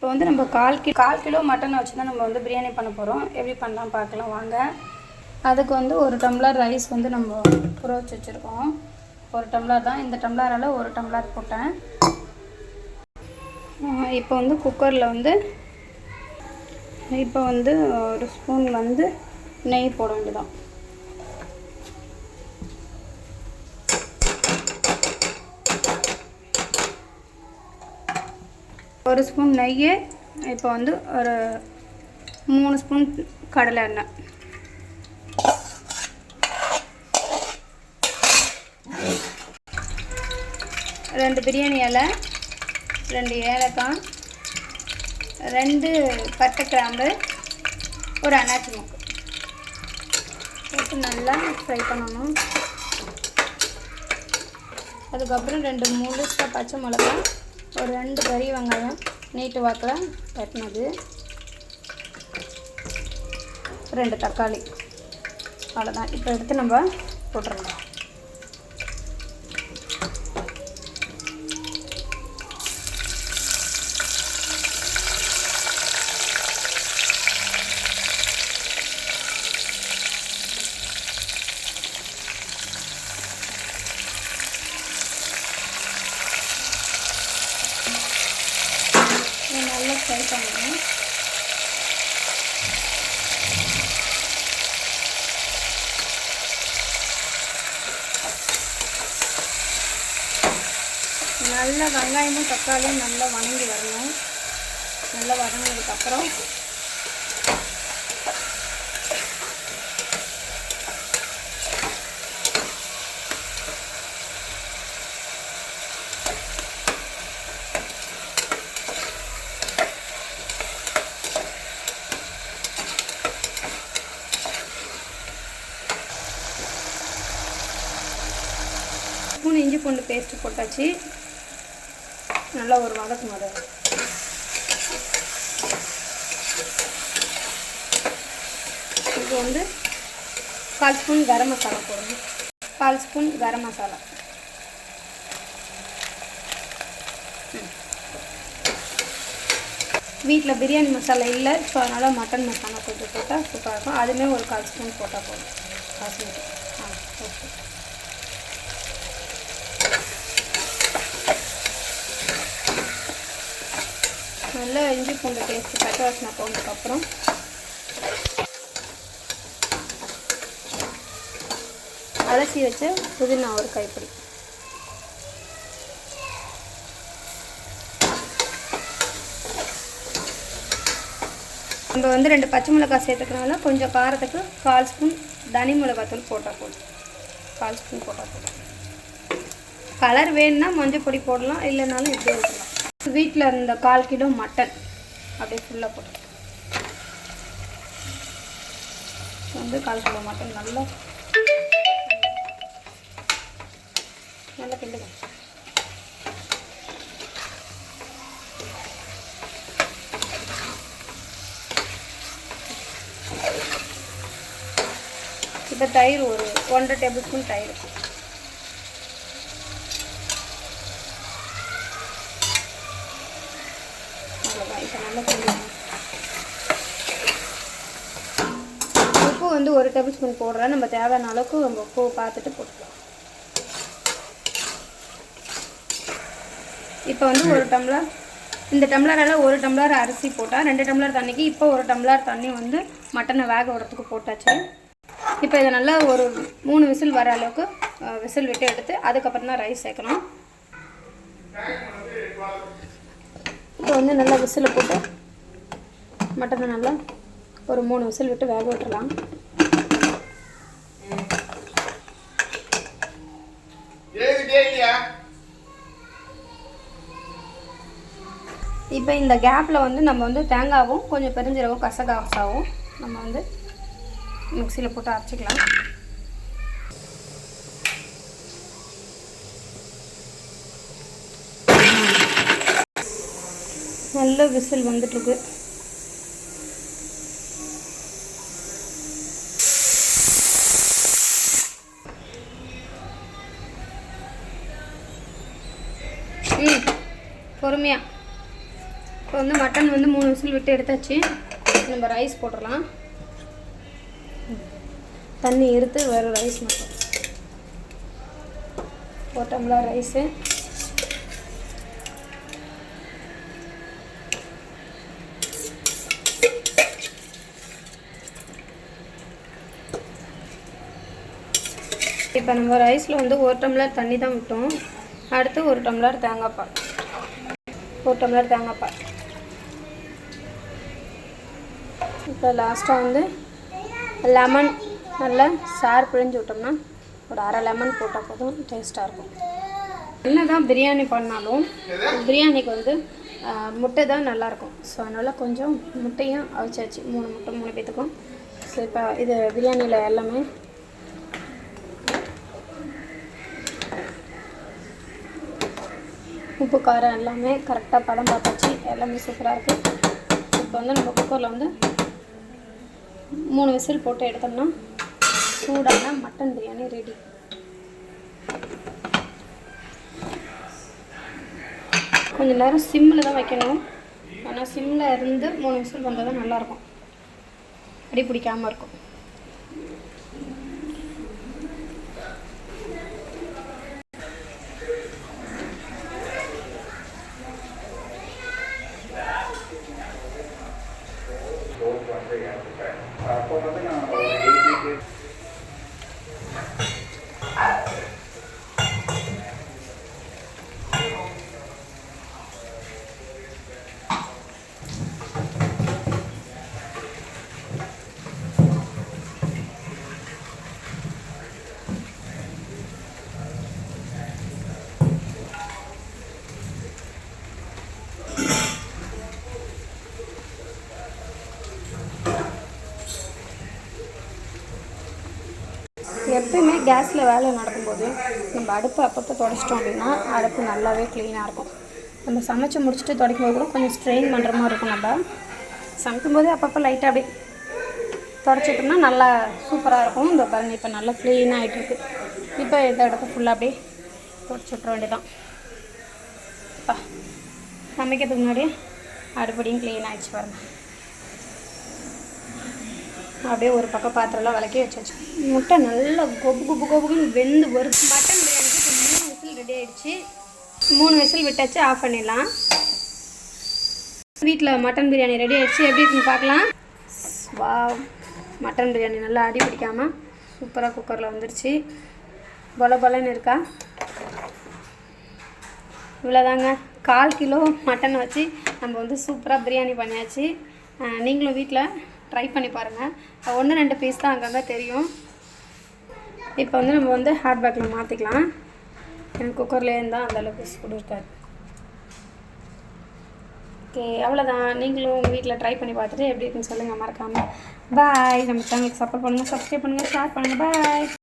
இப்போ வந்து நம்ம கால் கிலோ மட்டன் வச்சு தான் நம்ம வந்து பிரியாணி பண்ண போகிறோம். எப்படி பண்ணலாம் பார்க்கலாம் வாங்க. அதுக்கு வந்து 1 டம்ளர் ரைஸ் வந்து நம்ம ஊற வச்சு வச்சுருக்கோம். 1 டம்ளர் தான், இந்த டம்ளரால் 1 டம்ளர் போட்டேன். இப்போ வந்து குக்கரில் வந்து இப்போ வந்து 1 ஸ்பூன் வந்து நெய் போட வேண்டியதான். ஒரு ஸ்பூன் நெய், இப்போ வந்து ஒரு 3 ஸ்பூன் கடலை எண்ணெய், 2 பிரியாணி இலை, 2 ஏலக்காய், 2 பட்டை கிராம்பு, ஒரு அன்னாச்சி மூக்கு போட்டு நல்லா ஃப்ரை பண்ணணும். அதுக்கப்புறம் 2 முழுசாக பச்சை மிளகா, ஒரு 2 பெரிய வெங்காயம் நீட்டு வாக்கில் வெட்டினது, 2 தக்காளி, அவ்வளோதான். இப்போ எடுத்து நம்ம போட்டுடலாம். நல்லா ஃப்ரை பண்ணணும். நல்லா வெங்காயமும் தக்காளியும் நல்லா வணங்கி வரணும். நல்லா வதங்கினதுக்கப்புறம் ஸ்பூன் இஞ்சி பூண்டு பேஸ்ட்டு போட்டாச்சு. நல்லா ஒரு வதக்கணும். அதை இது வந்து 1/4 ஸ்பூன் கரம் மசாலா போடணும். 1/4 ஸ்பூன் கரம் மசாலா. வீட்டில் பிரியாணி மசாலா இல்லை, ஸோ அதனால் மட்டன் மசாலா கொஞ்சம் போட்டால் சூப்பராக இருக்கும். அதுவுமே ஒரு 1/4 ஸ்பூன் போட்டால் போதும். ஓகே. நல்லா இஞ்சி பூண்டு பேஸ்ட்டு பச்சை வாசனை போனதுக்கப்புறம் அலசி வச்சு புதினா ஒரு கைப்பிடி, நம்ம வந்து 2 பச்சை மிளகாய் சேர்த்துக்கிறனால கொஞ்சம் காரத்துக்கு 1/4 ஸ்பூன் தனி மிளகாத்தூள் போட்டால் போதும். 1/4 ஸ்பூன் போட்டால் போதும். கலர் வேணும்னா மஞ்சள் பொடி போடலாம், இல்லைனாலும் இப்படியே விட்டுலாம். வீட்டில் இருந்த 1/4 கிலோ மட்டன் அப்படியே ஃபுல்லாக போட்டு வந்து 1/4 கிலோ மட்டன் நல்லா கிண்டுங்க. இப்போ தயிர் ஒரு 1.5 டேபிள் ஸ்பூன் தயிர், இப்போ நல்லா கிண்டுங்க. உப்பு வந்து 1 டேபிள் ஸ்பூன் போடுறேன். நம்ம தேவையான அளவுக்கு நம்ம உப்பு பார்த்துட்டு போட்டுக்கலாம். இப்போ வந்து 1 டம்ளர், இந்த டம்ளரால் 1 டம்ளர் அரிசி போட்டால் 2 டம்ளர் தண்ணிக்கு இப்போ 1 டம்ளர் தண்ணி வந்து மட்டனை வேக விடுறதுக்கு போட்டாச்சு. இப்போ இதை நல்லா ஒரு 3 விசில் வர அளவுக்கு விசில் விட்டு எடுத்து அதுக்கப்புறம் தான் ரைஸ் சேர்க்கணும். இப்போ வந்து நல்லா விசில் போட்டு மட்டனை நல்லா ஒரு 3 விசில் விட்டு வேக விட்டுறலாம். இப்போ இந்த கேப்பில் வந்து நம்ம வந்து தேங்காவும் கொஞ்சம் பெருஞ்சீரகம் கசகசாவும் நம்ம வந்து மிக்சியில் போட்டு அரைச்சிக்கலாம். நல்ல விசில் வந்துட்டுருக்கு. பொறுமையாக இப்போ வந்து மட்டன் வந்து 3 விசில் விட்டு எடுத்தாச்சு. நம்ம ரைஸ் போட்டுடலாம். தண்ணி எடுத்து வெறும் ரைஸ் மட்டும். 1 டம்ளர் ரைஸு. இப்போ நம்ம ரைஸில் வந்து 1 டம்ளர் தண்ணி தான் விட்டோம். அடுத்து 1 டம்ளர் தேங்காய் பால். 1 டம்ளர் தேங்காய் பால். இப்போ லாஸ்ட்டாக வந்து லெமன் நல்லா சாறு பிழிஞ்சு விட்டோம்னா ஒரு அரை லெமன் போட்டால் போதும், டேஸ்ட்டாக இருக்கும். என்ன தான் பிரியாணி பண்ணாலும் பிரியாணிக்கு வந்து முட்டை தான் நல்லாயிருக்கும். ஸோ அதனால் கொஞ்சம் முட்டையும் அவிச்சாச்சு. 3 முட்டை 3 பேத்துக்கும். ஸோ இப்போ இது பிரியாணியில் எல்லாமே உப்பு காரம் எல்லாமே கரெக்டாக பதம் பார்த்தாச்சு. எல்லாமே சூப்பராக இருக்குது. இப்போ வந்து நம்ம குக்கரில் வந்து 3 விசில் போட்டு எடுத்தோம்னா சூடான மட்டன் பிரியாணி ரெடி. கொஞ்சம் நேரம் சிம்மில் தான் வைக்கணும். ஆனால் சிம்மில் இருந்து 3 விசில் வந்தால் தான் நல்லாயிருக்கும், அடி பிடிக்காமல் இருக்கும். எப்பயுமே கேஸில் வேலை நடக்கும்போது நம்ம அடுப்பு அப்பப்போ துடைச்சிட்டோம் அப்படின்னா அடுப்பு நல்லாவே க்ளீனாக இருக்கும். நம்ம சமைச்சு முடிச்சுட்டு துடைக்கும்போது கூட கொஞ்சம் ஸ்ட்ரெயின் பண்ணுற மாதிரி இருக்கும். நம்ம சமைக்கும்போது அப்பப்போ லைட்டாக அப்படியே துடைச்சிட்டோம்னா நல்லா சூப்பராக இருக்கும். இந்த பாருங்கள் இப்போ நல்லா க்ளீனாக ஆகிட்டுருக்கு. இப்போ இந்த இடத்த ஃபுல்லாக அப்படியே துடைச்சி விட்ற வேண்டியதான். இப்போ சமைக்கிறதுக்கு முன்னாடியே அடுப்படியும் க்ளீன் ஆகிடுச்சு பாருங்கள். அப்படியே ஒரு பக்கம் பாத்திரம்லாம் விளக்கி வச்சாச்சு. முட்டை நல்லா கொபுன்னு வெந்து வரும். மட்டன் பிரியாணிக்கு 3 விசில் ரெடி ஆகிடுச்சு. 3 விசில் விட்டாச்சு, ஆஃப் பண்ணிடலாம். வீட்டில் மட்டன் பிரியாணி ரெடி ஆகிடுச்சு. எப்படி இருக்குன்னு பார்க்கலாம். வா, மட்டன் பிரியாணி நல்லா அடி பிடிக்காமல் சூப்பராக குக்கரில் வந்துடுச்சு. பொலன்னு இருக்கா. இவ்வளோதாங்க, 1/4 கிலோ மட்டன் வச்சு நம்ம வந்து சூப்பராக பிரியாணி பண்ணியாச்சு. நீங்களும் வீட்டில் ட்ரை பண்ணி பாருங்கள். 1-2 பீஸ் தான் அங்கங்கே தெரியும். இப்போ வந்து நம்ம வந்து ஹாட் பேக்கில் மாற்றிக்கலாம். எனக்கு குக்கர்லேயே இருந்தால் அந்தளவுக்கு சூடு இருக்காது. ஓகே, அவ்வளோதான். நீங்களும் உங்கள் வீட்டில் ட்ரை பண்ணி பார்த்துட்டு எப்படி இருக்குன்னு சொல்லுங்கள் மறக்காமல். பாய். நம்ம சேனலுக்கு சப்போர்ட் பண்ணுங்கள், சப்ஸ்கிரைப் பண்ணுங்கள், ஷேர் பண்ணுங்கள். பாய்.